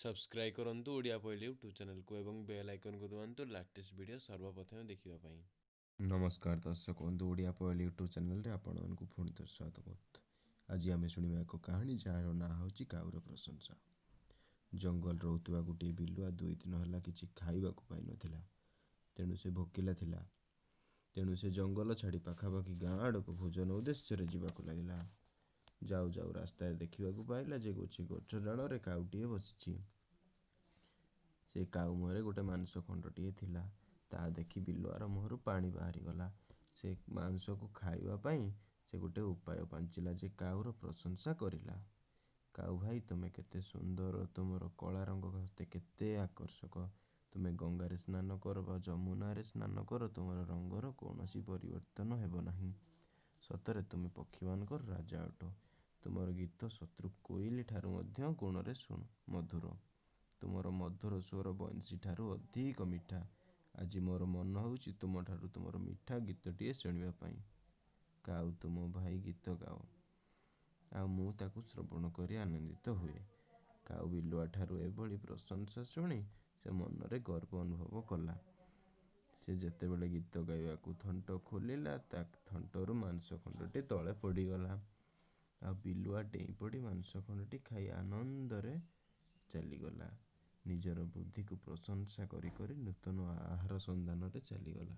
Subscribe करंतु ओडिया पहेली YouTube channel को एवं बेल आइकन को दबाନ୍ତୁ लेटेस्ट वीडियो सर्वप्रथम देखिबा ପାଇଁ। नमस्कार दर्शक बंधु ओडिया पहेली यूट्यूब चैनल रे आपण मानकु पुणी थर स्वागत। आज आम शुणा एक कहानी जार ना हूँ काउर प्रशंसा। जंगल रोकवा गोटे बिलुआ 2 दिन है कि खाइबा पाई ना तेणु से भोकिला थिला। तेणु से जंगल छाड़ी पाखापाखि गाँ आड़ को भोजन उद्देश्य जावाक लगिला। जाऊ जाऊ रास्ता देखा पाइला जे गोछी गछ डाल काउटीए बसी। से काउ मुहरे गोटे मांस खंडटीए थिला। ता देखी बिलुआर मुहर पानी बाहरी गला। से मांस को खाइबा पाई से गोटे उपाय पांचिला जे काउर प्रशंसा करिला। काउ भाई तुमे केते सुंदर, तुमर कला रंग हस्ते केते आकर्षक। तुमे गंगारे स्नान कर बा जमुना स्नान कर, तुमर रंगर कौनसी परिवर्तन हेब नहीं। सतरे तुमे पक्षी मानकर राजा अट। तुमर गीत शत्रु कोइली ठारू मध्य गुणरे सुन मधुर। तुमर मधुर स्वर बंशी ठारू अधिक मीठा। आज मोर मन होउछि तुम ठारू तुमर मीठा गीतटीए शुणिबा पाई। काउ तुम भाई गीत गाओ आ मु ताकू श्रवण करी आनंदित हुए। काउ बिलुआ ठारू एभली प्रशंसा शुणी से मनरे गर्व अनुभव कला। से जेतेबेले गीत गाइबाकू थंट खोलिला ता थंटरू मांस खंडटी तले पड़ीगला। आ बिलुआ डेई पड़ी मांस खंडटी खाई आनंदरे चलीगला। निजर बुद्धि को प्रशंसा करी करी नूतन आहार संधान चलीगला।